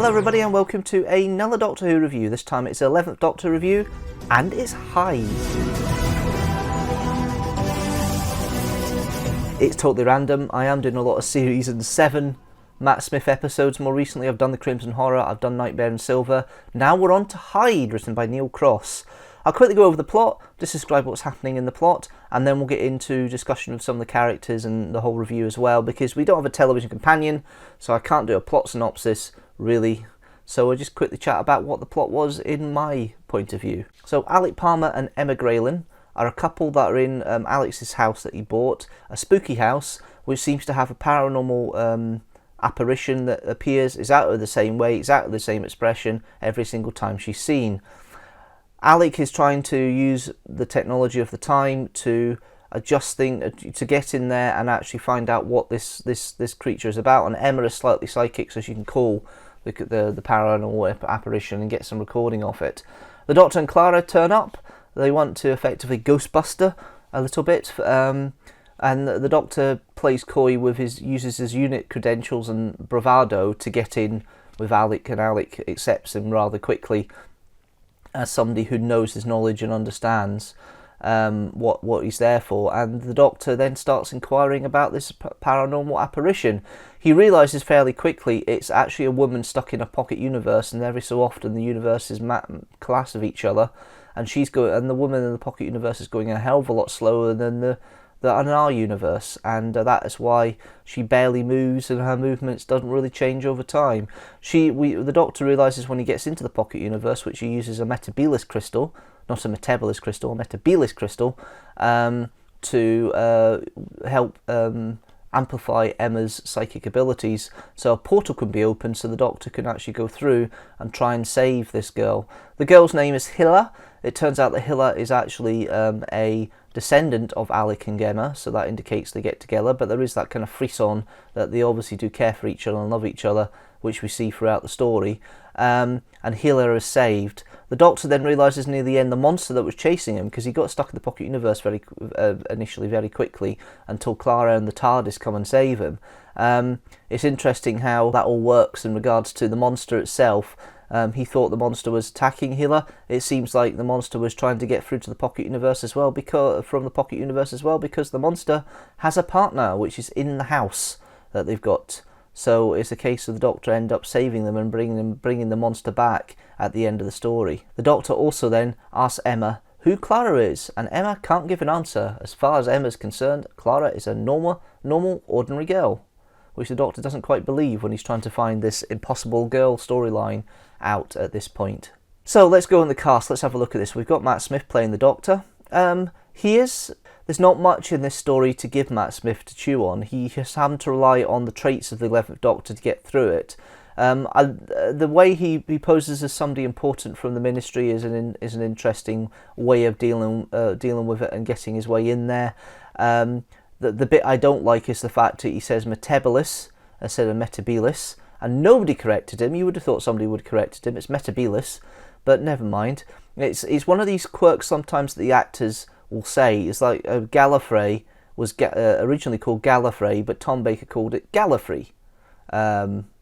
Hello everybody and welcome to another Doctor Who review. This time it's 11th Doctor review and it's Hyde. It's totally random. I am doing a lot of series 7 Matt Smith episodes. More recently I've done The Crimson Horror, I've done Nightmare in Silver. Now we're on to Hyde, written by Neil Cross. I'll quickly go over the plot, just describe what's happening in the plot, and then we'll get into discussion of some of the characters and the whole review as well, because we don't have a television companion, so I can't do a plot synopsis, really. So I'll just quickly chat about what the plot was in my point of view. So Alec Palmer and Emma Graylin are a couple that are in Alex's house that he bought, a spooky house, which seems to have a paranormal apparition that appears exactly the same way, exactly the same expression every single time she's seen. Alec is trying to use the technology of the time to adjust things, to get in there and actually find out what this creature is about. And Emma is slightly psychic, so she can call the paranormal apparition and get some recording of it. The Doctor and Clara turn up. They want to effectively Ghostbuster a little bit, and the Doctor plays coy with uses his unit credentials and bravado to get in with Alec, and Alec accepts him rather quickly as somebody who knows his knowledge and understands what he's there for. And the Doctor then starts inquiring about this paranormal apparition. He realises fairly quickly it's actually a woman stuck in a pocket universe, and every so often the universes clash with each other, and the woman in the pocket universe is going a hell of a lot slower than in our universe, and that is why she barely moves, and her movements doesn't really change over time. The Doctor realises when he gets into the pocket universe, which he uses a metabolus crystal, not a metabolus crystal, a metabolus crystal, to help amplify Emma's psychic abilities, so a portal can be opened so the Doctor can actually go through and try and save this girl. The girl's name is Hilla. It turns out that Hilla is actually a descendant of Alec and Emma, so that indicates they get together, but there is that kind of frisson that they obviously do care for each other and love each other, which we see throughout the story. And Hilla is saved. The Doctor then realises near the end the monster that was chasing him, because he got stuck in the pocket universe initially very quickly until Clara and the TARDIS come and save him. It's interesting how that all works in regards to the monster itself. He thought the monster was attacking Hilla. It seems like the monster was trying to get through to the pocket universe as well, because the monster has a partner, which is in the house that they've got. So it's a case of the Doctor end up saving them and bringing the monster back at the end of the story. The Doctor also then asks Emma who Clara is, and Emma can't give an answer. As far as Emma's concerned, Clara is a normal, ordinary girl, which the Doctor doesn't quite believe when he's trying to find this impossible girl storyline out at this point. So let's go in the cast, let's have a look at this. We've got Matt Smith playing the Doctor. There's not much in this story to give Matt Smith to chew on. He has had to rely on the traits of the 11th Doctor to get through it. The way he poses as somebody important from the Ministry is an interesting way of dealing with it and getting his way in there. The bit I don't like is the fact that he says metabolus instead of metabolus, and nobody corrected him. You would have thought somebody would have corrected him. It's metabolus, but never mind. It's one of these quirks sometimes that the actors will say. It's like Gallifrey was originally called Gallifrey, but Tom Baker called it Gallifrey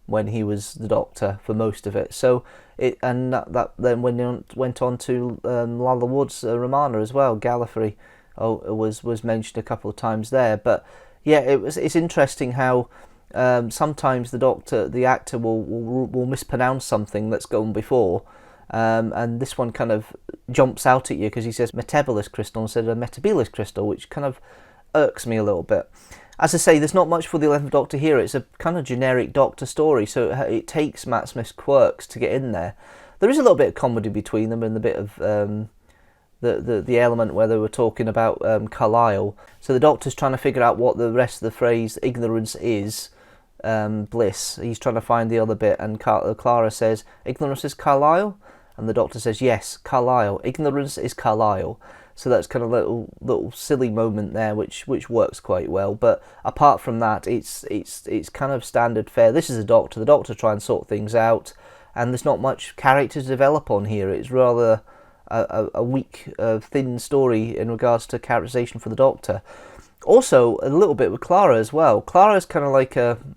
when he was the Doctor for most of it. So that then went on to Lalla Woods Romana as well. Gallifrey was mentioned a couple of times there. But yeah, it's interesting how sometimes the actor will mispronounce something that's gone before. And this one kind of jumps out at you because he says metabolus crystal instead of metabolus crystal, which kind of irks me a little bit. As I say, there's not much for the 11th Doctor here. It's a kind of generic Doctor story, so it takes Matt Smith's quirks to get in there. There is a little bit of comedy between them and a bit of the element where they were talking about Carlisle. So the Doctor's trying to figure out what the rest of the phrase ignorance is. Bliss. He's trying to find the other bit, and Clara says, ignorance is Carlisle? And the Doctor says, yes, Carlisle. Ignorance is Carlisle. So that's kind of a little silly moment there, which works quite well. But apart from that, it's kind of standard fare. This is the Doctor. The Doctor try and sort things out, and there's not much character to develop on here. It's rather a weak, thin story in regards to characterization for the Doctor. Also, a little bit with Clara as well. Clara's kind of like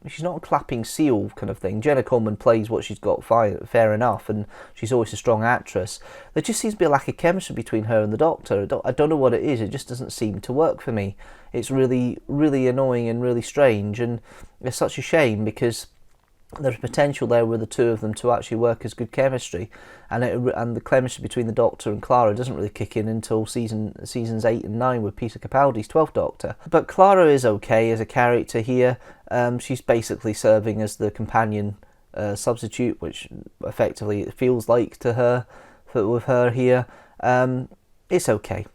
she's not a clapping seal kind of thing. Jenna Coleman plays what she's got fair enough, and she's always a strong actress. There just seems to be a lack of chemistry between her and the Doctor. I don't know what it is, it just doesn't seem to work for me. It's really, really annoying and really strange, and it's such a shame because there's potential there with the two of them to actually work as good chemistry, and the chemistry between the Doctor and Clara doesn't really kick in until seasons 8 and 9 with Peter Capaldi's 12th Doctor. But Clara is okay as a character here. She's basically serving as the companion substitute, which effectively it feels like to her with her here. It's okay.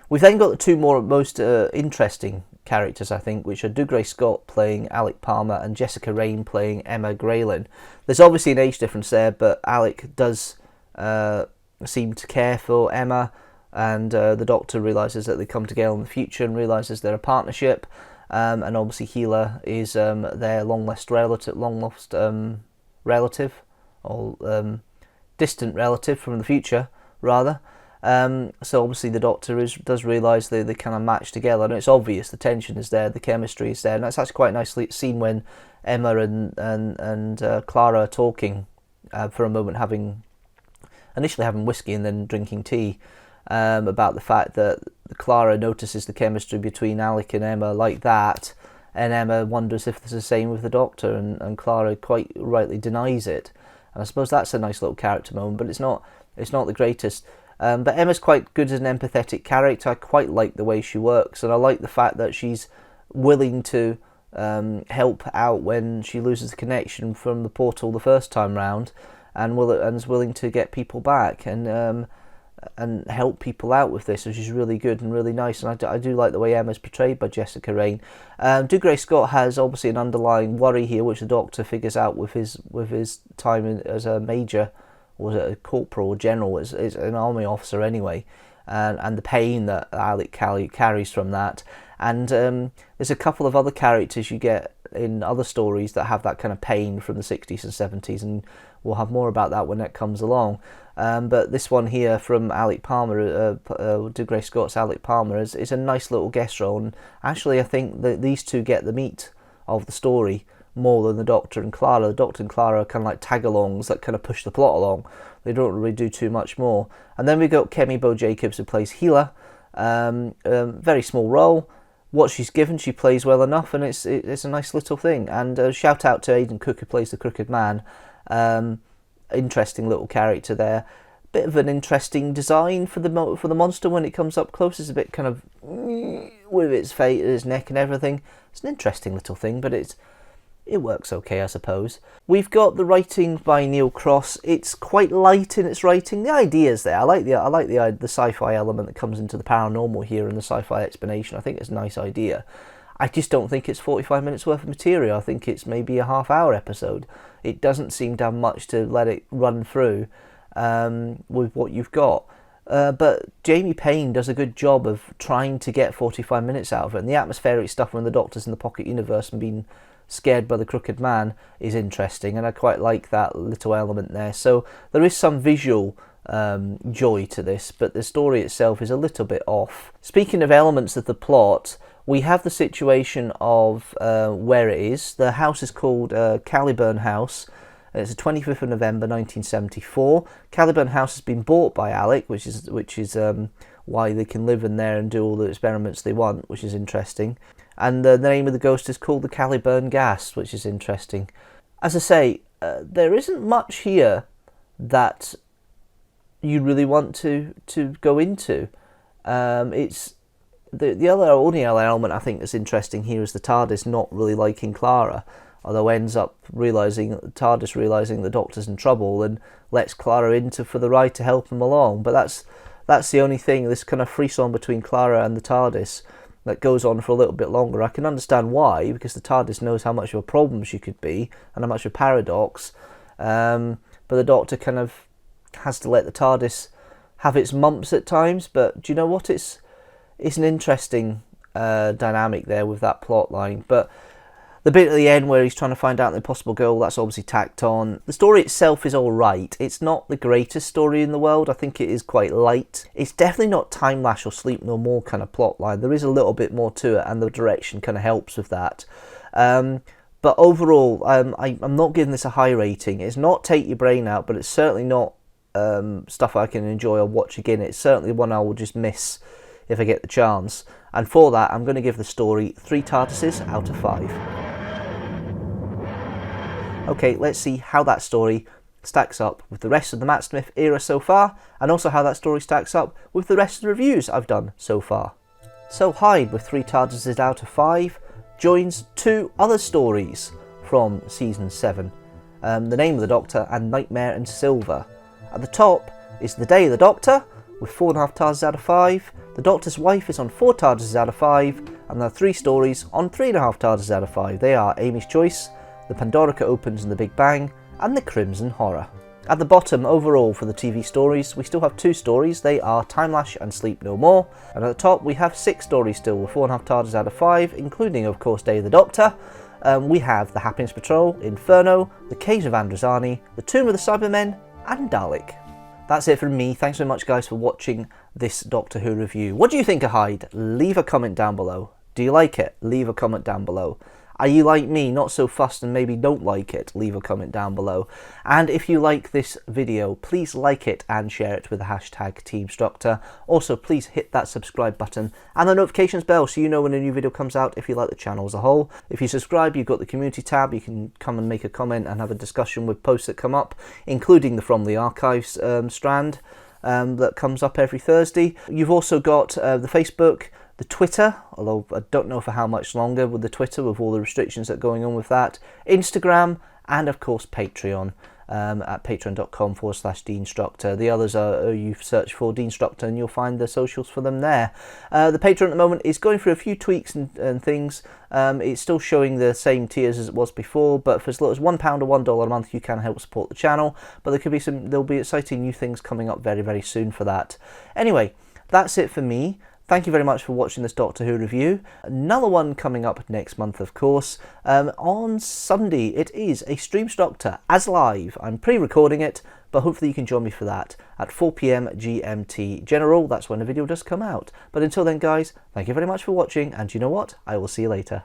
We've then got the two most interesting characters, I think, which are Dougray Scott playing Alec Palmer and Jessica Raine playing Emma Grayling. There's obviously an age difference there, but Alec does seem to care for Emma, and the Doctor realises that they come together in the future and realises they're a partnership, and obviously Healer is their long lost relative, or distant relative from the future, rather. So obviously the Doctor does realise they kind of match together, and it's obvious the tension is there, the chemistry is there, and that's actually quite nicely seen when Emma and Clara are talking for a moment, initially having whiskey and then drinking tea, about the fact that Clara notices the chemistry between Alec and Emma like that, and Emma wonders if there's the same with the Doctor, and Clara quite rightly denies it. And I suppose that's a nice little character moment, but it's not the greatest. But Emma's quite good as an empathetic character. I quite like the way she works, and I like the fact that she's willing to help out when she loses the connection from the portal the first time round, and is willing to get people back and help people out with this, which is really good and really nice. And I do like the way Emma's portrayed by Jessica Raine. Dougray Scott has obviously an underlying worry here, which the Doctor figures out with his time as a major, or was it a corporal or general, is an army officer anyway, and the pain that Alec carries from that. And there's a couple of other characters you get in other stories that have that kind of pain from the 60s and 70s, and we'll have more about that when that comes along. But this one here from Alec Palmer, Dougray Scott's Alec Palmer, is a nice little guest role, and actually I think that these two get the meat of the story more than the Doctor and Clara. The Doctor and Clara are kind of like tag-alongs that kind of push the plot along. They don't really do too much more. And then we got Kemi Bo Jacobs, who plays Healer. Very small role. What she's given, she plays well enough, and it's a nice little thing. And shout out to Aidan Cook, who plays the Crooked Man. Interesting little character there. Bit of an interesting design for the monster when it comes up close. It's a bit kind of with its face, its neck, and everything. It's an interesting little thing, but it works okay, I suppose. We've got the writing by Neil Cross. It's quite light in its writing. The idea's there. I like the sci-fi element that comes into the paranormal here and the sci-fi explanation. I think it's a nice idea. I just don't think it's 45 minutes worth of material. I think it's maybe a half-hour episode. It doesn't seem to have much to let it run through with what you've got. But Jamie Payne does a good job of trying to get 45 minutes out of it. And the atmospheric stuff when the Doctor's in the pocket universe and being scared by the Crooked Man is interesting, and I quite like that little element there. So there is some visual joy to this, but the story itself is a little bit off. Speaking of elements of the plot, we have the situation of where it is. The house is called Caliburn House. It's the 25th of November 1974. Caliburn House has been bought by Alec, which is why they can live in there and do all the experiments they want, which is interesting. And the name of the ghost is called the Caliburn Gas, which is interesting. As I say, there isn't much here that you really want to go into. It's the only other element I think that's interesting here is the TARDIS not really liking Clara, although ends up realising the Doctor's in trouble and lets Clara into for the ride to help him along. But that's the only thing, this kind of frisson between Clara and the TARDIS that goes on for a little bit longer. I can understand why, because the TARDIS knows how much of a problem she could be and how much of a paradox, but the Doctor kind of has to let the TARDIS have its mumps at times. But do you know what? It's an interesting dynamic there with that plot line. But The bit at the end where he's trying to find out the impossible girl, that's obviously tacked on. The story itself is alright. It's not the greatest story in the world. I think it is quite light. It's definitely not Time Lash or Sleep No More kind of plot line. There is a little bit more to it, and the direction kind of helps with that. But overall, I'm not giving this a high rating. It's not take your brain out, but it's certainly not stuff I can enjoy or watch again. It's certainly one I will just miss if I get the chance. And for that, I'm going to give the story 3 TARDISes out of 5. Okay, let's see how that story stacks up with the rest of the Matt Smith era so far, and also how that story stacks up with the rest of the reviews I've done so far. So Hyde, with 3 TARDISes out of 5, joins 2 other stories from Season 7, The Name of the Doctor and Nightmare in Silver. At the top is The Day of the Doctor, with 4.5 TARDISes out of 5, The Doctor's Wife is on 4 TARDISes out of 5, and there are 3 stories on 3.5 TARDISes out of 5. They are Amy's Choice, The Pandorica Opens and the Big Bang, and The Crimson Horror. At the bottom, overall for the TV stories, we still have 2 stories. They are Time Lash and Sleep No More. And at the top, we have 6 stories still, with 4.5 TARDISes out of 5, including, of course, Day of the Doctor. We have The Happiness Patrol, Inferno, The Caves of Androzani, The Tomb of the Cybermen, and Dalek. That's it from me. Thanks so much, guys, for watching this Doctor Who review. What do you think of Hyde? Leave a comment down below. Do you like it? Leave a comment down below. Are you like me, not so fussed and maybe don't like it? Leave a comment down below. And if you like this video, please like it and share it with the hashtag teamstructor. Also, please hit that subscribe button and the notifications bell so you know when a new video comes out if you like the channel as a whole. If you subscribe, you've got the community tab. You can come and make a comment and have a discussion with posts that come up, including the From the Archives strand that comes up every Thursday. You've also got the Facebook, the Twitter, although I don't know for how much longer with the Twitter, with all the restrictions that are going on with that, Instagram, and of course Patreon at patreon.com/Deanstructor. The others are, you search for Deanstructor and you'll find the socials for them there. The Patreon at the moment is going through a few tweaks and things. It's still showing the same tiers as it was before, but for as little as £1 or $1 a month you can help support the channel. But there'll be exciting new things coming up very, very soon for that. Anyway, that's it for me. Thank you very much for watching this Doctor Who review. Another one coming up next month, of course. On Sunday, it is a Streamstructor as live. I'm pre-recording it, but hopefully you can join me for that at 4 PM GMT General. That's when the video does come out. But until then, guys, thank you very much for watching, and you know what? I will see you later.